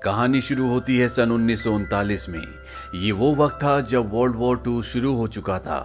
कहानी शुरू होती है सन 1939 में। ये वो वक्त था जब वर्ल्ड वॉर 2 शुरू हो चुका था।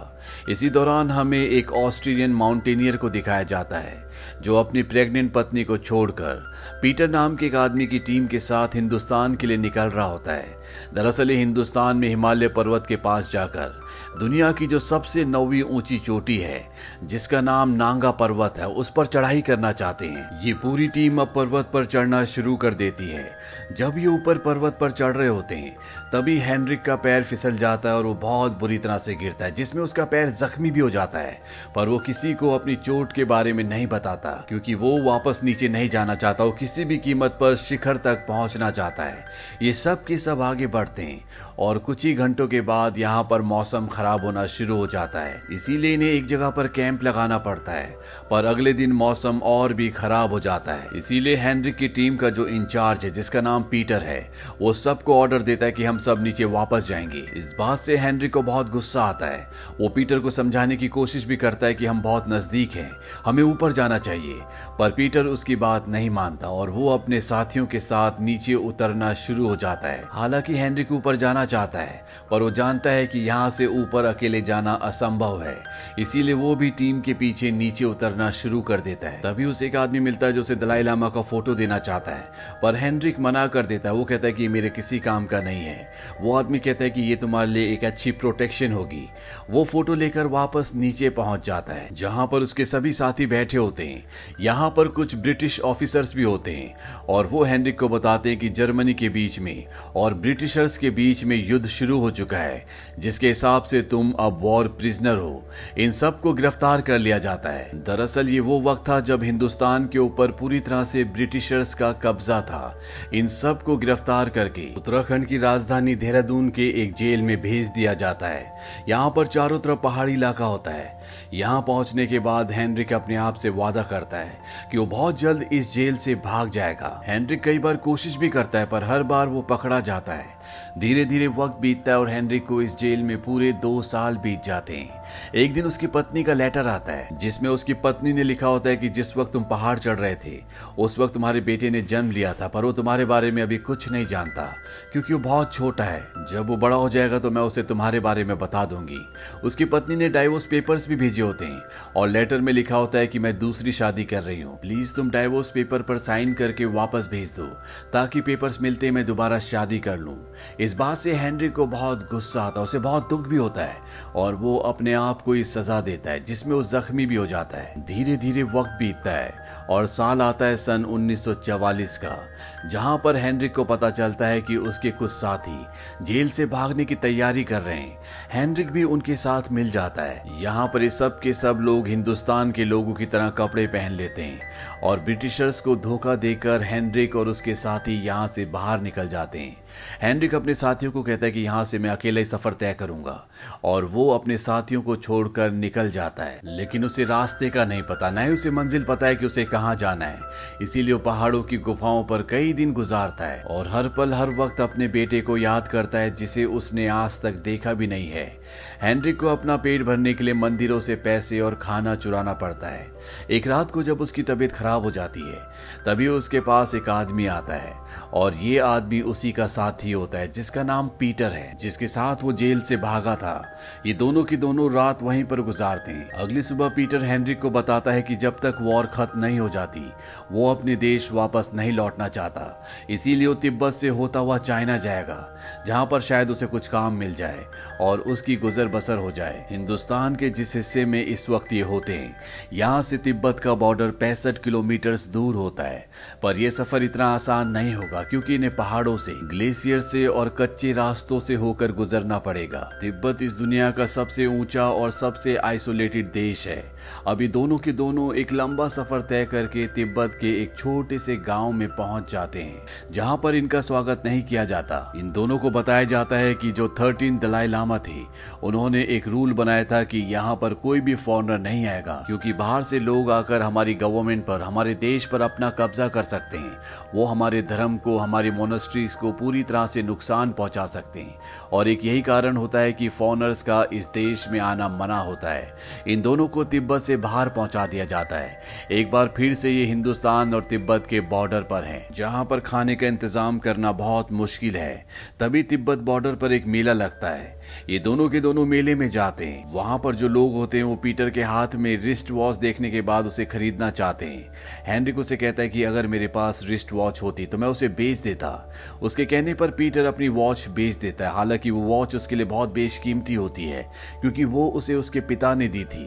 इसी दौरान हमें एक ऑस्ट्रेलियन माउंटेनियर को दिखाया जाता है जो अपनी प्रेग्नेंट पत्नी को छोड़कर पीटर नाम के एक आदमी की टीम के साथ हिंदुस्तान के लिए निकल रहा होता है। दरअसल ये हिंदुस्तान में हिमालय पर्वत के पास जाकर दुनिया की जो सबसे 9वीं ऊंची चोटी है जिसका नाम नांगा पर्वत है, उस पर चढ़ाई करना चाहते हैं। ये पूरी टीम अब पर्वत पर चढ़ना शुरू कर देती है। जब ये ऊपर पर्वत पर चढ़ रहे होते हैं तभी हेनरिक का पैर फिसल जाता है और वो बहुत बुरी तरह से गिरता है, जिसमें उसका पैर जख्मी भी हो जाता है। पर वो किसी को अपनी चोट के बारे में नहीं बताता क्योंकि वो वापस नीचे नहीं जाना चाहता। वो किसी भी कीमत पर शिखर तक पहुंचना चाहता है। ये सब के सब आगे बढ़ते हैं और कुछ ही घंटों के बाद यहाँ पर मौसम खराब होना शुरू हो जाता है, इसीलिए इन्हें एक जगह पर कैंप लगाना पड़ता है। पर अगले दिन मौसम और भी खराब हो जाता है, इसीलिए हेनरिक की टीम का जो इंचार्ज है जिसका नाम पीटर है वो सबको ऑर्डर देता है कि हम सब नीचे वापस जाएंगे। इस बात से हेनरिक को बहुत गुस्सा आता है। वो पीटर को समझाने की कोशिश भी करता है कि हम बहुत नजदीक हैं, हमें ऊपर जाना चाहिए। पर पीटर उसकी बात नहीं मानता और वो अपने साथियों के साथ नीचे उतरना शुरू हो जाता है। हालांकि हेनरिक ऊपर जाना चाहता है पर वो जानता है कि यहाँ से ऊपर अकेले जाना असंभव है, इसीलिए वो भी टीम के पीछे नीचे उतरना शुरू कर देता है। तभी उसे एक आदमी मिलता है जो उसे दलाई लामा का फोटो देना चाहता है, पर हेनरिक मना कर देता है। वो कहता है कि मेरे किसी काम का नहीं है। वो आदमी कहता है कि ये तुम्हारे लिए एक अच्छी प्रोटेक्शन होगी। वो फोटो लेकर वापस नीचे पहुंच जाता है जहां पर उसके सभी साथी बैठे होते हैं। यहाँ पर कुछ ब्रिटिश ऑफिसर्स भी होते हैं और वो हेनरिक को बताते हैं कि जर्मनी के बीच में और ब्रिटिशर्स के बीच में युद्ध शुरू हो चुका है, जिसके हिसाब से तुम अब वॉर प्रिजनर हो। इन सबको गिरफ्तार कर लिया जाता है। दरअसल ये वो वक्त था जब हिंदुस्तान के ऊपर पूरी तरह से ब्रिटिशर्स का कब्जा था। इन सबको गिरफ्तार करके उत्तराखंड की राजधानी देहरादून के एक जेल में भेज दिया जाता है। यहाँ पर चारों तरफ पहाड़ी इलाका होता है। यहाँ पहुंचने के बाद हेनरिक अपने आप से वादा करता है कि वो बहुत जल्द इस जेल से भाग जाएगा। हेनरिक कई बार कोशिश भी करता है पर हर बार वो पकड़ा जाता है। धीरे धीरे वक्त बीतता है और हेनरिक को इस जेल में पूरे 2 साल बीत जाते हैं। एक दिन उसकी पत्नी का लेटर आता है जिसमें उसकी पत्नी ने लिखा होता है कि जिस वक्त तुम पहाड़ चढ़ रहे थे उस वक्त तुम्हारे बेटे ने जन्म लिया था, पर वो तुम्हारे बारे में अभी कुछ नहीं जानता क्योंकि वो बहुत छोटा है। जब वो बड़ा हो जाएगा तो मैं उसे तुम्हारे बारे में बता दूंगी। उसकी पत्नी ने डाइवोर्स पेपर्स भी भेजे होते हैं और लेटर में लिखा होता है कि मैं दूसरी शादी कर रही हूँ, प्लीज तुम डाइवोर्स पेपर पर साइन करके वापस भेज दो ताकि पेपर्स मिलते मैं दोबारा शादी कर लूँ। इस बात से हेनरिक को बहुत गुस्सा आता है, उसे बहुत दुख भी होता है और वो अपने आप को इस सजा देता है जिसमें वो जख्मी भी हो जाता है। धीरे धीरे वक्त बीतता है और साल आता है सन 1944 का, जहां पर हेनरिक को पता चलता है कि उसके कुछ साथी जेल से भागने की तैयारी कर रहे हैं। हेनरिक भी उनके साथ मिल जाता है। यहाँ पर ये सब के सब लोग हिंदुस्तान के लोगों की तरह कपड़े पहन लेते हैं और ब्रिटिशर्स को धोखा देकर हेनरिक और उसके साथी यहाँ से बाहर निकल जाते हैं। हेनरिक अपने साथियों को कहता है कि यहाँ से मैं अकेला ही सफर तय करूंगा और वो अपने साथियों को छोड़कर निकल जाता है। लेकिन उसे रास्ते का नहीं पता, न ही उसे मंजिल पता है कि उसे कहाँ जाना है। इसीलिए वो पहाड़ों की गुफाओं पर कई दिन गुजारता है और हर पल हर वक्त अपने बेटे को याद करता है जिसे उसने आज तक देखा भी नहीं है। हेनरिक को अपना पेट भरने के लिए मंदिरों से पैसे और खाना चुराना पड़ता है। एक रात को जब उसकी तबीयत खराब हो जाती है तभी उसके पास एक आदमी आता है और ये आदमी उसी का साथी होता है जिसका नाम पीटर है, जिसके साथ वो जेल से भागा था। ये दोनों की दोनों रात वहीं पर गुजारते हैं। अगली सुबह पीटर हेनरिक को बताता है कि जब तक वॉर खत्म नहीं हो जाती वो अपने देश वापस नहीं लौटना चाहता, इसीलिए वो तिब्बत से होता हुआ चाइना जाएगा जहां पर शायद उसे कुछ काम मिल जाए और उसकी गुजर बसर हो जाए। हिंदुस्तान के जिस हिस्से में इस वक्त ये होते हैं यहाँ से तिब्बत का बॉर्डर 65 किलोमीटर दूर होता है, पर यह सफर इतना आसान नहीं होगा क्योंकि इन्हें पहाड़ों से, ग्लेशियर से और कच्चे रास्तों से होकर गुजरना पड़ेगा। तिब्बत इस दुनिया का सबसे ऊंचा और सबसे आइसोलेटेड देश है। अभी दोनों के दोनों एक लंबा सफर तय करके तिब्बत के एक छोटे से गांव में पहुंच जाते हैं जहां पर इनका स्वागत नहीं किया जाता। इन दोनों को बताया जाता है कि जो 13 दलाई लामा थे उन्होंने एक रूल बनाया था कि यहाँ पर कोई भी फॉरेनर नहीं आएगा क्योंकि बाहर से लोग आकर हमारी गवर्नमेंट पर, हमारे देश पर अपना कब्जा कर सकते हैं। वो हमारे धर्म को, हमारी मोनेस्ट्रीज को पूरी तरह से नुकसान पहुंचा सकते हैं। और एक यही कारण होता है कि फॉरेनर्स का इस देश में आना मना होता है। इन दोनों को तिब्बत से बाहर पहुंचा दिया जाता है। एक बार फिर से ये हिंदुस्तान और तिब्बत के बॉर्डर पर हैं, जहां पर खाने का इंतजाम करना बहुत मुश्किल है। तभी तिब्बत बॉर्डर पर एक मेला लगता है। ये दोनों के दोनों मेले में जाते हैं। वहां पर जो लोग होते हैं वो पीटर के हाथ में रिस्ट वॉच देखने के बाद उसे खरीदना चाहते हैं। हेनरिक उसे कहता है कि अगर मेरे पास रिस्ट वॉच होती तो मैं उसे बेच देता। उसके कहने पर पीटर अपनी वॉच बेच देता है। हालांकि वो वॉच उसके लिए बहुत बेशकीमती होती है, क्योंकि वो उसे उसके पिता ने दी थी।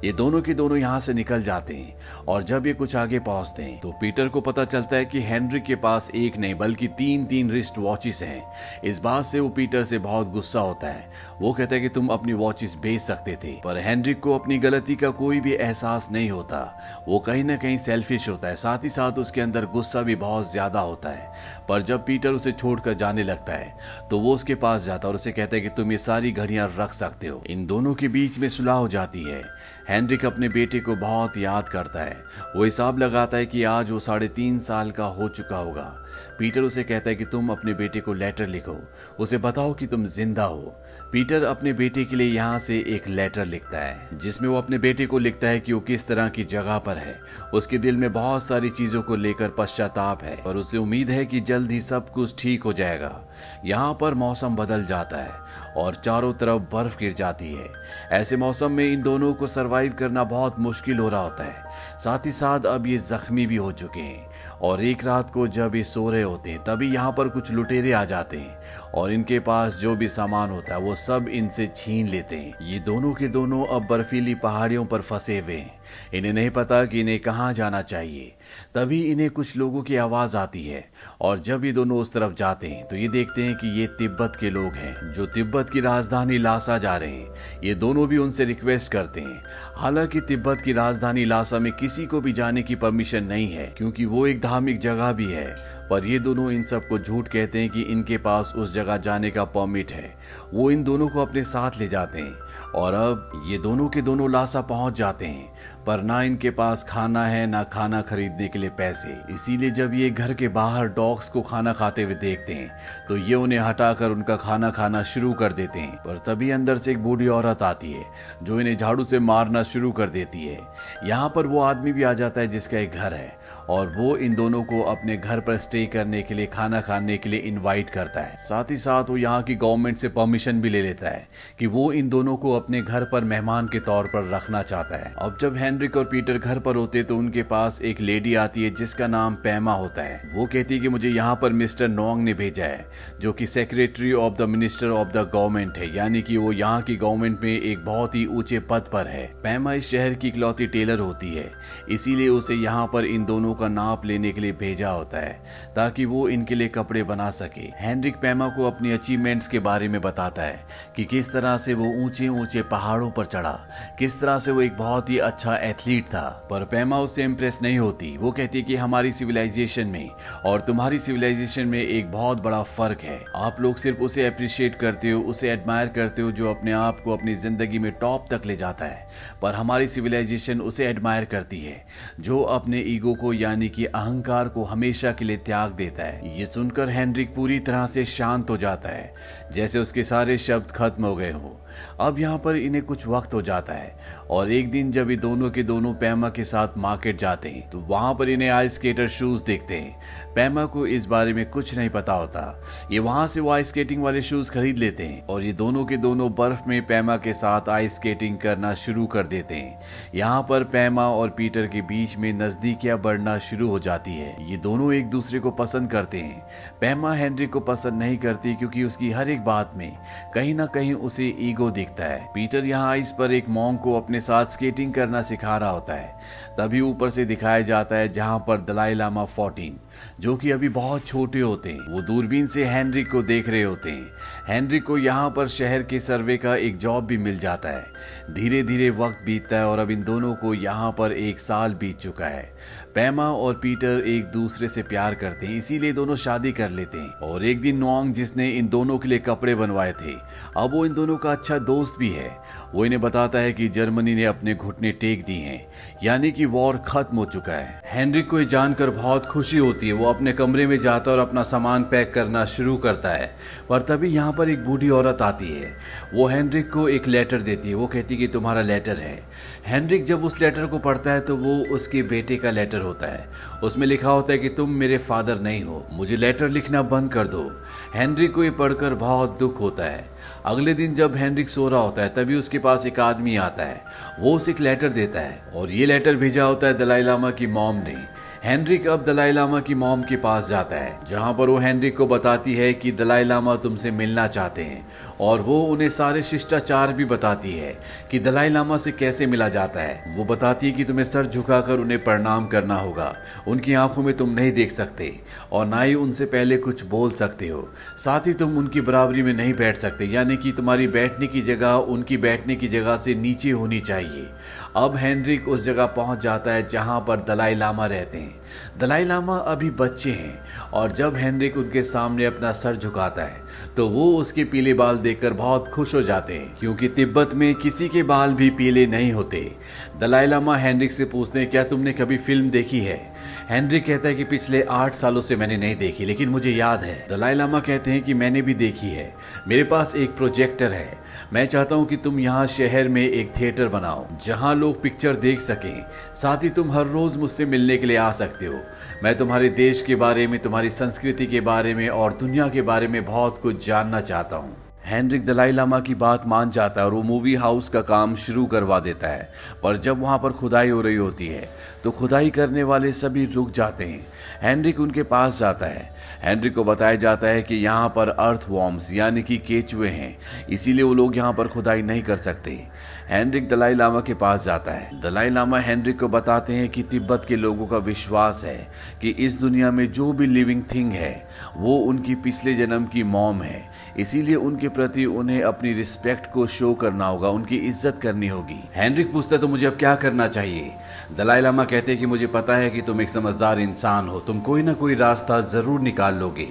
ये दोनों के दोनों यहाँ से निकल जाते हैं और जब ये कुछ आगे पहुंचते हैं तो पीटर को पता चलता है कि हेनरिक के पास एक नहीं बल्कि तीन रिस्ट वॉचेस हैं। इस बात से वो पीटर से बहुत गुस्सा होता है। वो कहता है कि तुम अपनी वॉचेस बेच सकते थे। पर हेनरिक को अपनी गलती का कोई भी एहसास नहीं होता। वो कहीं ना कहीं सेल्फिश होता है, साथ ही साथ उसके अंदर गुस्सा भी बहुत ज्यादा होता है। पर जब पीटर उसे छोड़कर जाने लगता है तो वो उसके पास जाता है और उसे कहता है कि तुम ये सारी घड़ियां रख सकते हो। इन दोनों के बीच में सुलह हो जाती है। हेनरिक अपने बेटे को बहुत याद करता है। वो हिसाब लगाता है कि आज वो 3.5 साल का हो चुका होगा। पीटर उसे कहता है कि तुम अपने बेटे को लेटर लिखो, उसे बताओ कि तुम जिंदा हो। पीटर अपने बेटे के लिए यहाँ से एक लेटर लिखता है, जिसमें वो अपने बेटे को लिखता है कि वो किस तरह की जगह पर है। उसके दिल में बहुत सारी चीजों को लेकर पश्चाताप है और उसे उम्मीद है कि जल्द ही सब कुछ ठीक हो जाएगा। यहाँ पर मौसम बदल जाता है और चारों तरफ बर्फ गिर जाती है। ऐसे मौसम में इन दोनों को सरवाइव करना बहुत मुश्किल हो रहा होता है। साथ ही साथ अब ये जख्मी भी हो चुके हैं और एक रात को जब ये सो रहे होते हैं तभी यहाँ पर कुछ लुटेरे आ जाते हैं और इनके पास जो भी सामान होता है वो सब इनसे छीन लेते हैं। ये दोनों के दोनों अब बर्फीली पहाड़ियों पर फंसे हुए हैं। इन्हें नहीं पता कि इन्हें कहाँ जाना चाहिए। तभी इन्हें कुछ लोगों की आवाज आती है और जब ये दोनों उस तरफ जाते हैं तो ये देखते हैं कि ये तिब्बत के लोग हैं जो तिब्बत की राजधानी लासा जा रहे हैं। ये दोनों भी उनसे रिक्वेस्ट करते हैं। हालांकि तिब्बत की राजधानी लासा में किसी को भी जाने की परमिशन नहीं है, क्योंकि वो एक धार्मिक जगह भी है। पर ये दोनों इन सबको झूठ कहते हैं कि इनके पास उस जगह जाने का परमिट है। वो इन दोनों को अपने साथ ले जाते हैं और अब ये दोनों के दोनों लासा पहुंच जाते हैं। पर ना इनके पास खाना है ना खाना खरीदने के लिए पैसे। इसीलिए जब ये घर के बाहर डॉग्स को खाना खाते हुए देखते हैं तो ये उन्हें हटाकर उनका खाना खाना शुरू कर देते हैं। पर तभी अंदर से एक बूढ़ी औरत आती है जो इन्हें झाड़ू से मारना शुरू कर देती है। यहाँ पर वो आदमी भी आ जाता है जिसका एक घर है और वो इन दोनों को अपने घर पर स्टे करने के लिए, खाना खाने के लिए इनवाइट करता है। साथ ही साथ वो यहाँ की गवर्नमेंट से परमिशन भी ले लेता है कि वो इन दोनों को अपने घर पर मेहमान के तौर पर रखना चाहता है। अब जब हेनरिक और पीटर घर पर होते तो उनके पास एक लेडी आती है जिसका नाम पैमा होता है। वो कहती है कि मुझे यहाँ पर मिस्टर नोंग ने भेजा है, जो कि secretary of the minister of the government है, यानी कि वो यहाँ की गवर्नमेंट में एक बहुत ही ऊंचे पद पर है। पैमा इस शहर की इकलौती टेलर होती है, इसीलिए उसे यहाँ पर इन दोनों का नाप लेने के लिए भेजा होता है ताकि वो इनके लिए कपड़े बना सके। हेनरिक पैमा को अपनी अचीवमेंट्स के बारे में बताता है कि किस तरह से वो ऊंचे ऊंचे पहाड़ों पर चढ़ा, किस तरह से वो एक बहुत ही अच्छा एथलीट था। पर पैमा उससे इम्प्रेस नहीं होती। वो कहती है कि हमारी सिविलाइजेशन में और तुम्हारी सिविलाइजेशन में एक बहुत बड़ा फर्क है। आप लोग सिर्फ उसे अप्रिशिएट करते हो, उसे एडमायर करते हो जो अपने आप को अपनी जिंदगी में टॉप तक ले जाता है। पर हमारी सिविलाइजेशन उसे एडमायर करती है जो अपने ईगो को, यानी कि अहंकार को हमेशा के लिए त्याग देता है। ये सुनकर हेनरिक पूरी तरह से शांत हो जाता है, जैसे उसके सारे शब्द खत्म हो गए हों। अब यहाँ पर इन्हें कुछ वक्त हो जाता है और एक दिन जब ये दोनों के दोनों पैमा के साथ मार्केट जाते हैं तो वहां पर इन्हें आइस स्केटर शूज देखते हैं। पैमा को इस बारे में कुछ नहीं पता होता। ये वहां से वो आइस स्केटिंग वाले शूज खरीद लेते हैं और ये दोनों के दोनों बर्फ में पैमा के साथ आइस स्केटिंग करना शुरू कर देते हैं। यहाँ पर पैमा और पीटर के बीच में नजदीकियां बढ़ना शुरू हो जाती है। ये दोनों एक दूसरे को पसंद करते हैं। पैमा हेनरिक को पसंद नहीं करती क्योंकि उसकी हर एक बात में कहीं ना कहीं उसे ईगो दिखता है। पीटर यहाँ आइस पर एक मॉन्क को अपने साथ स्केटिंग करना सिखा रहा होता है। तभी ऊपर से दिखाया जाता है जहाँ पर दलाई लामा 14 जो कि अभी बहुत छोटे होते हैं। वो दूरबीन से हेनरिक को देख रहे होते हैं। हेनरिक को यहाँ पर शहर के सर्वे का एक जॉब भी मिल जाता है। धीरे धीरे वक्त बीतता है और अब इन दोनों को यहाँ पर 1 साल बीत चुका है। पैमा और पीटर एक दूसरे से प्यार करते हैं, इसीलिए दोनों शादी कर लेते हैं। और एक दिन नोआंग, जिसने इन दोनों के लिए कपड़े बनवाए थे, अब वो इन दोनों का अच्छा दोस्त भी है। वो इन्हें बताता है कि जर्मनी ने अपने घुटने टेक दिए हैं, यानी कि वॉर खत्म हो चुका है। हेनरिक को ये जानकर बहुत खुशी होती है। वो अपने कमरे में जाता है और अपना सामान पैक करना शुरू करता है। पर तभी यहाँ पर एक बूढ़ी औरत आती है। वो हेनरिक को एक लेटर देती है। वो कहती है कि तुम्हारा लेटर है। हेनरिक जब उस लेटर को पढ़ता है तो वो उसके बेटे का लेटर होता है। उसमें लिखा होता है कि तुम मेरे फादर नहीं हो, मुझे लेटर लिखना बंद कर दो। हेनरिक को ये पढ़कर बहुत दुख होता है। अगले दिन जब हेनरिक सो रहा होता है तभी उसके पास एक आदमी आता है। वो उसे एक लेटर देता है और ये लेटर भेजा होता है दलाई लामा की मॉम ने। हेनरिक अब दलाई लामा की मॉम के पास जाता है, जहां पर वो हेनरिक को बताती है कि दलाई लामा तुमसे मिलना चाहते हैं और वो उन्हें सारे शिष्टाचार भी बताती है कि दलाई लामा से कैसे मिला जाता है। वो बताती है कि तुम्हें सर झुकाकर उन्हें प्रणाम करना होगा, उनकी आंखों में तुम नहीं देख सकते और ना ही उनसे पहले कुछ बोल सकते हो। साथ ही तुम उनकी बराबरी में नहीं बैठ सकते, यानी कि तुम्हारी बैठने की जगह उनकी बैठने की जगह से नीचे होनी चाहिए। अब हेनरिक उस जगह पहुंच जाता है जहां पर दलाई लामा रहते हैं। दलाई लामा अभी बच्चे हैं और जब हेनरिक उनके सामने अपना सर झुकाता है तो वो उसके पीले बाल देखकर बहुत खुश हो जाते हैं, क्योंकि तिब्बत में किसी के बाल भी पीले नहीं होते। दलाई लामा हेनरिक से पूछते हैं, क्या तुमने कभी फिल्म देखी है? हेनरिक कहता है कि पिछले 8 सालों से मैंने नहीं देखी, लेकिन मुझे याद है। दलाई लामा कहते हैं कि मैंने भी देखी है, मेरे पास एक प्रोजेक्टर है। मैं चाहता हूं कि तुम यहाँ शहर में एक थिएटर बनाओ जहां लोग पिक्चर देख सकें। साथ ही तुम हर रोज मुझसे मिलने के लिए आ सकते हो। मैं तुम्हारे देश के बारे में, तुम्हारी संस्कृति के बारे में और दुनिया के बारे में बहुत कुछ जानना चाहता हूँ। हेनरिक दलाई लामा की बात मान जाता है और वो मूवी हाउस का काम शुरू करवा देता है। पर जब वहां पर खुदाई हो रही होती है तो खुदाई करने वाले सभी रुक जाते हैं। हेनरिक उनके पास जाता है। हेनरिक को बताया जाता है कि यहाँ पर अर्थवॉर्म्स यानी कि केचुए हैं, इसीलिए वो लोग यहाँ पर खुदाई नहीं कर सकते। हेनरिक दलाई लामा के पास जाता है। दलाई लामा हेनरिक को बताते हैं कि तिब्बत के लोगों का विश्वास है कि इस दुनिया में जो भी लिविंग थिंग है वो उनकी पिछले जन्म की मॉम है, इसीलिए उनके प्रति उन्हें अपनी रिस्पेक्ट को शो करना होगा, उनकी इज्जत करनी होगी। हेनरिक पूछता है तो मुझे अब क्या करना चाहिए? दलाई लामा कहते हैं कि मुझे पता है कि तुम एक समझदार इंसान हो, तुम कोई ना कोई रास्ता जरूर निकाल लोगे।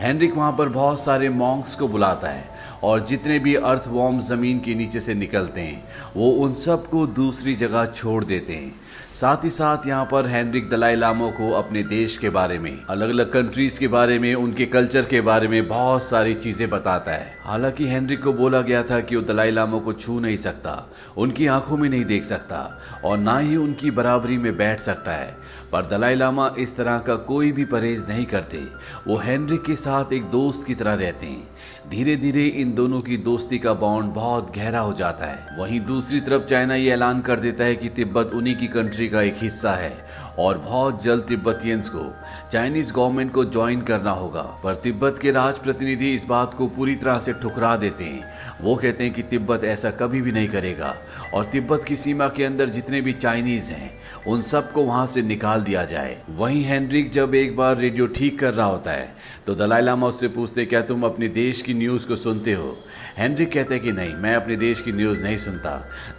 हेनरिक वहां पर बहुत सारे मॉन्क्स को बुलाता है और जितने भी अर्थवॉर्म्स जमीन के नीचे से निकलते हैं वो उन सब को दूसरी जगह छोड़ देते हैं। साथ ही साथ यहाँ पर हेनरिक दलाई लामा को अपने देश के बारे में, अलग अलग कंट्रीज के बारे में, उनके कल्चर के बारे में बहुत सारी चीजें बताता है। हालांकि हेनरिक को बोला गया था कि वो दलाई लामा को छू नहीं सकता, उनकी आंखों में नहीं देख सकता और ना ही उनकी बराबरी में बैठ सकता है। पर दलाई लामा इस तरह का कोई भी परहेज नहीं करते। वो हेनरिक के साथ एक दोस्त की तरह रहते हैं। धीरे धीरे इन दोनों की दोस्ती का बॉन्ड बहुत गहरा हो जाता है। वहीं दूसरी तरफ चाइना ये ऐलान कर देता है कि तिब्बत उन्हीं की कंट्री का एक हिस्सा है और बहुत जल्द तिब्बतियंस को चाइनीज गवर्नमेंट को ज्वाइन करना होगा। पर तिब्बत के राज प्रतिनिधि इस बात को पूरी तरह से ठुकरा देते हैं। वो कहते हैं कि तिब्बत ऐसा कभी भी नहीं करेगा और तिब्बत की सीमा के अंदर जितने भी चाइनीज हैं उन सबको वहां से निकाल दिया जाए। वहीं हेनरिक जब एक बार रेडियो ठीक कर रहा होता है तो दलाई लामा उससे पूछते, क्या तुम अपने देश की न्यूज को सुनते हो? हेनरिक कहते हैं कि नहीं, मैं अपने देश की न्यूज नहीं सुनता।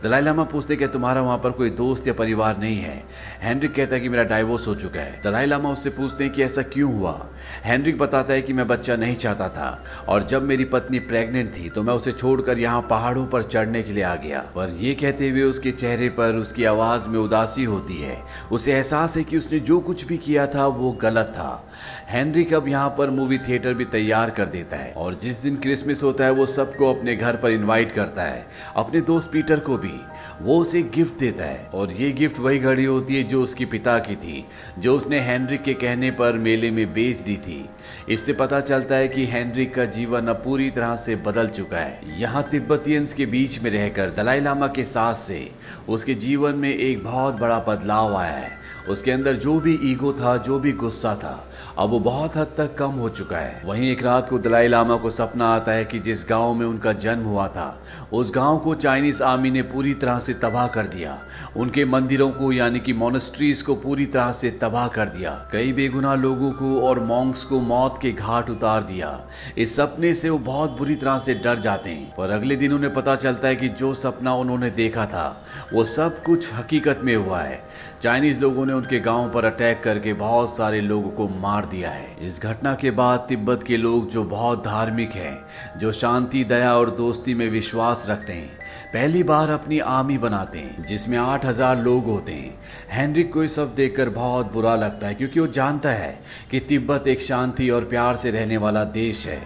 दलाई लामा पूछते, क्या तुम्हारा वहां पर कोई दोस्त या परिवार नहीं है? हेनरिक कहता है कि मेरा डाइवोर्स हो चुका है। दलाई लामा उससे पूछते हैं कि ऐसा क्यों हुआ? हेनरिक बताता है कि मैं बच्चा नहीं चाहता था और जब मेरी पत्नी प्रेग्नेंट थी तो मैं उसे छोड़कर यहाँ पहाड़ों पर चढ़ने के लिए आ गया। पर ये कहते हुए उसके चेहरे पर, उसकी आवाज में उदासी होती है। उसे एहसास है कि उसने जो कुछ भी किया था वो गलत था। हेनरिक अब यहाँ पर मूवी थिएटर भी तैयार कर देता है और जिस दिन क्रिसमस होता है वो सबको अपने घर पर इनवाइट करता है, अपने दोस्त पीटर को भी। वो उसे गिफ्ट देता है और ये गिफ्ट वही घड़ी होती है जो उसके पिता की थी, जो उसने हेनरिक के कहने पर मेले में बेच दी थी। इससे पता चलता है कि हेनरिक का जीवन अब पूरी तरह से बदल चुका है। यहाँ तिब्बतियंस के बीच में रहकर दलाई लामा के साथ से उसके जीवन में एक बहुत बड़ा बदलाव आया है। उसके अंदर जो भी ईगो था, जो भी गुस्सा था, अब वो बहुत हद तक कम हो चुका है। वहीं एक रात को दलाई लामा को सपना आता है कि जिस गांव में उनका जन्म हुआ था उस गांव को चाइनीज आर्मी ने पूरी तरह से तबाह कर दिया। उनके मंदिरों को यानी कि मोनेस्ट्रीज को पूरी तरह से तबाह कर दिया। कई बेगुनाह लोगों को और मॉन्क्स को मौत के घाट उतार दिया। इस सपने से वो बहुत बुरी तरह से डर जाते हैं, पर अगले दिन उन्हें पता चलता है कि जो सपना उन्होंने देखा था वो सब कुछ हकीकत में हुआ है। चाइनीज लोगों ने उनके गांव पर अटैक करके बहुत सारे लोगों को मार दिया है। इस घटना के बाद तिब्बत के लोग जो बहुत धार्मिक हैं, जो शांति, दया और दोस्ती में विश्वास रखते हैं, पहली बार अपनी आर्मी बनाते हैं जिसमें 8000 लोग होते हैं। हेनरिक को ये सब देखकर बहुत बुरा लगता है क्योंकि वो जानता है कि तिब्बत एक शांति और प्यार से रहने वाला देश है।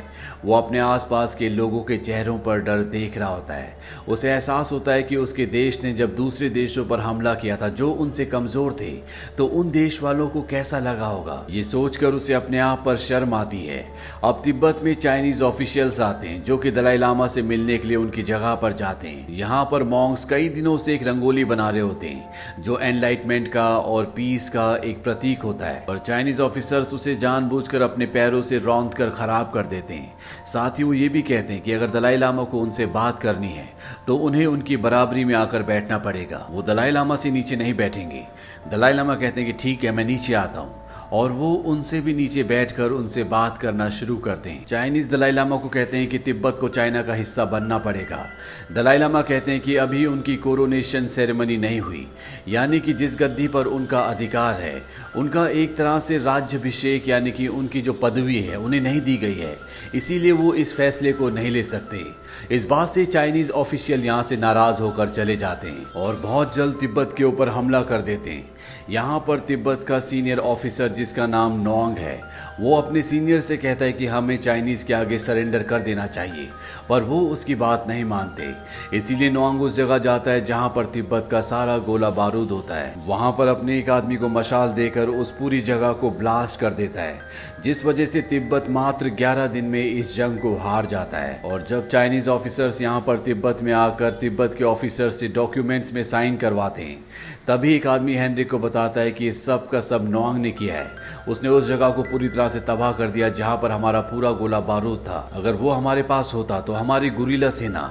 वो अपने आसपास के लोगों के चेहरों पर डर देख रहा होता है। उसे एहसास होता है कि उसके देश ने जब दूसरे देशों पर हमला किया था जो उनसे कमजोर थे, तो उन देश वालों को कैसा लगा होगा। ये सोचकर उसे अपने आप पर शर्म आती है। अब तिब्बत में चाइनीज ऑफिशियल्स आते हैं जो कि दलाई लामा से मिलने के लिए उनकी जगह पर जाते हैं। यहाँ पर मॉन्क्स कई दिनों से एक रंगोली बना रहे होते हैं जो एनलाइटमेंट का और पीस का एक प्रतीक होता है, और चाइनीज ऑफिसर्स उसे जानबूझकर अपने पैरों से रौंद कर खराब कर देते हैं। साथ ही वो ये भी कहते हैं कि अगर दलाई लामा को उनसे बात करनी है तो उन्हें उनकी बराबरी में आकर बैठना पड़ेगा। वो दलाई लामा से नीचे नहीं बैठेंगे। दलाई लामा कहते हैं कि ठीक है, मैं नीचे आता हूँ, और वो उनसे भी नीचे बैठकर उनसे बात करना शुरू करते हैं। चाइनीज दलाई लामा को कहते हैं कि तिब्बत को चाइना का हिस्सा बनना पड़ेगा। दलाई लामा कहते हैं कि अभी उनकी कोरोनेशन सेरेमनी नहीं हुई, यानी कि जिस गद्दी पर उनका अधिकार है, उनका एक तरह से राज्याभिषेक यानी कि उनकी जो पदवी है उन्हें नहीं दी गई है, इसीलिए वो इस फैसले को नहीं ले सकते। इस बात से चाइनीज ऑफिशियल यहाँ से नाराज होकर चले जाते हैं और बहुत जल्द तिब्बत के ऊपर हमला कर देते हैं। यहाँ पर तिब्बत का सीनियर ऑफिसर जिसका नाम नोंग है, वो अपने सीनियर से कहता है कि हमें चाइनीज के आगे सरेंडर कर देना चाहिए, पर वो उसकी बात नहीं मानते। इसीलिए नोंग उस जगह जाता है जहाँ पर तिब्बत का सारा गोला बारूद होता है। वहाँ पर अपने एक आदमी को मशाल देकर उस पूरी जगह को ब्लास्ट कर देता है, जिस वजह से तिब्बत मात्र 11 दिन में इस जंग को हार जाता है। और जब चाइनीज ऑफिसर्स यहाँ पर तिब्बत में आकर तिब्बत के ऑफिसर से डॉक्यूमेंट्स में साइन करवाते हैं, तभी एक आदमी हेनरिक को बताता है कि ये सब का सब नोंग ने किया है। उसने उस जगह को पूरी तरह से तबाह कर दिया जहां पर हमारा पूरा गोला बारूद था। अगर वो हमारे पास होता तो हमारी गुरिल्ला सेना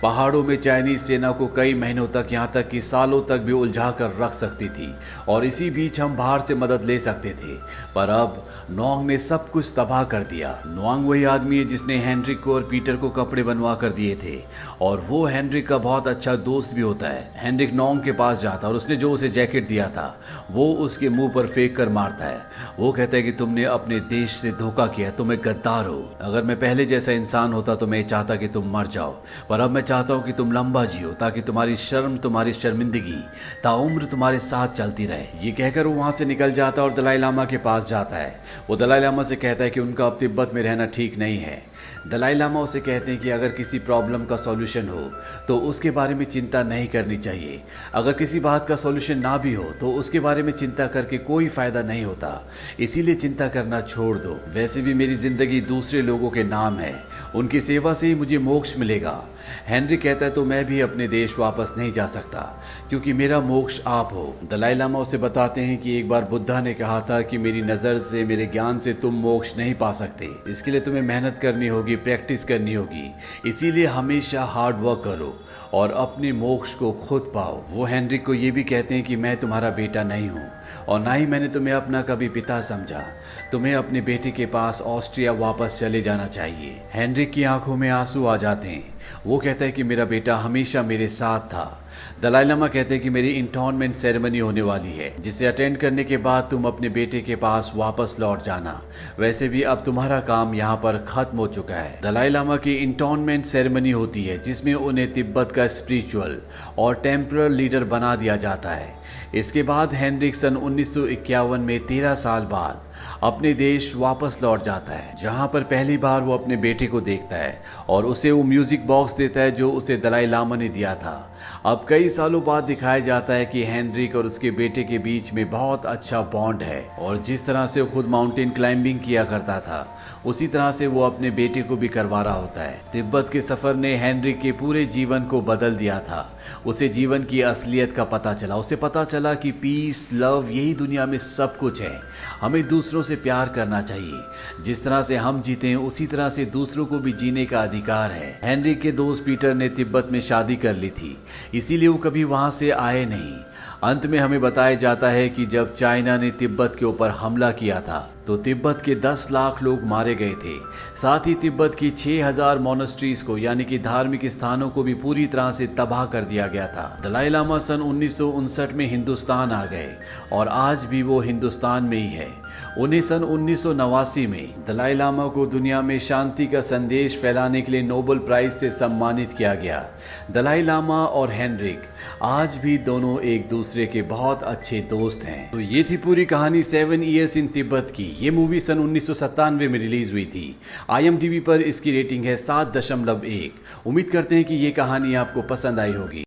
पहाड़ों में चाइनीज सेना को कई महीनों तक, यहाँ तक कि सालों तक भी उलझा कर रख सकती थी, और इसी बीच हम बाहर से मदद ले सकते थे। पर अब नोंग ने सब कुछ तबाह कर दिया। नोंग वही आदमी है जिसने हेनरिक को और पीटर को कपड़े बनवा कर दिए थे, और वो हेनरिक का बहुत अच्छा दोस्त भी होता है। हेनरिक नोंग के पास जाता और उसने जो उसे जैकेट दिया था वो उसके मुंह पर फेंक कर मारता है। वो कहता है कि तुमने अपने देश से धोखा किया, तुम एक गद्दार हो। अगर मैं पहले जैसा इंसान होता तो मैं चाहता कि तुम मर जाओ, पर अब मैं चाहता हूं कि तुम लंबा जियो ताकि तुम्हारी शर्म, तुम्हारी शर्मिंदगी ताउम्र तुम्हारे साथ चलती रहे। ये कहकर वो वहां से निकल जाता और दलाई लामा के पास जाता है। वो दलाई लामा से कहता है कि उनका अब तिब्बत में रहना ठीक नहीं है। दलाई लामा उसे कहते हैं कि अगर किसी प्रॉब्लम का सॉल्यूशन हो तो उसके बारे में चिंता नहीं करनी चाहिए, अगर किसी बात का सॉल्यूशन ना भी हो तो उसके बारे में चिंता करके कोई फायदा नहीं होता, इसीलिए चिंता करना छोड़ दो। वैसे भी मेरी जिंदगी दूसरे लोगों के नाम है, उनकी सेवा से ही मुझे मोक्ष मिलेगा। हेनरी कहता है तो मैं भी अपने देश वापस नहीं जा सकता क्योंकि मेरा मोक्ष आप हो। दलाई लामा उसे बताते हैं कि एक बार बुद्धा ने कहा था कि मेरी नजर से, मेरे ज्ञान से तुम मोक्ष नहीं पा सकते, इसके लिए तुम्हें मेहनत करनी होगी, प्रैक्टिस करनी होगी, इसीलिए हमेशा हार्ड वर्क करो और अपने मोक्ष को खुद पाओ। वो हेनरिक को ये भी कहते हैं कि मैं तुम्हारा बेटा नहीं हूँ और ना ही मैंने तुम्हें अपना कभी पिता समझा, तुम्हें अपने बेटे के पास ऑस्ट्रिया वापस चले जाना चाहिए। हेनरिक की आंखों में आंसू आ जाते हैं। वो कहता है कि मेरा बेटा हमेशा मेरे साथ था। दलाई लामा कहते हैं कि मेरी इंटॉर्नमेंट सेरेमनी होने वाली है, जिसे अटेंड करने के बाद तुम अपने बेटे के पास वापस लौट जाना। वैसे भी अब तुम्हारा काम यहाँ पर खत्म हो चुका है। दलाई लामा की इंटॉर्नमेंट सेरेमनी होती है जिसमें उन्हें तिब्बत का स्पिरिचुअल और टेम्परल लीडर बना दिया जाता है। इसके बाद हेनरिक सन 1951 में 13 साल बाद अपने देश वापस लौट जाता है, जहां पर पहली बार वो अपने बेटे को देखता है और उसे वो म्यूजिक बॉक्स देता है जो उसे दलाई लामा ने दिया था। अब कई सालों बाद दिखाया जाता है कि हेनरिक और उसके बेटे के बीच में बहुत अच्छा बॉन्ड है और जिस तरह से वो खुद माउंटेन क्लाइंबिंग किया करता था उसी तरह से वो अपने बेटे को भी करवा रहा होता है। तिब्बत के सफर ने हेनरिक के पूरे जीवन को बदल दिया था। उसे जीवन की असलियत का पता चला। उसे पता चला कि पीस, लव यही दुनिया में सब कुछ है। हमें दूसरों से प्यार करना चाहिए। जिस तरह से हम जीते हैं उसी तरह से दूसरों को भी जीने का अधिकार है। हेनरिक के दोस्त पीटर ने तिब्बत में शादी कर ली थी, इसीलिए वो कभी वहां से आए नहीं। अंत में हमें बताया जाता है कि जब चाइना ने तिब्बत के ऊपर हमला किया था तो तिब्बत के 10 लाख लोग मारे गए थे। साथ ही तिब्बत की 6000 मोनेस्ट्रीज को यानी कि धार्मिक स्थानों को भी पूरी तरह से तबाह कर दिया गया था। दलाई लामा सन 1959 में हिंदुस्तान आ गए और आज भी वो हिंदुस्तान में ही है। उन्हें सन 1989 में दलाई लामा को दुनिया में शांति का संदेश फैलाने के लिए नोबेल प्राइज से सम्मानित किया गया। दलाई लामा और हेनरिक आज भी दोनों एक दूसरे के बहुत अच्छे दोस्त हैं। तो ये थी पूरी कहानी 7 इयर्स इन तिब्बत की। ये मूवी सन 1997 में रिलीज हुई थी। IMDb पर इसकी रेटिंग है 7.1। उम्मीद करते हैं कि ये कहानी आपको पसंद आई होगी।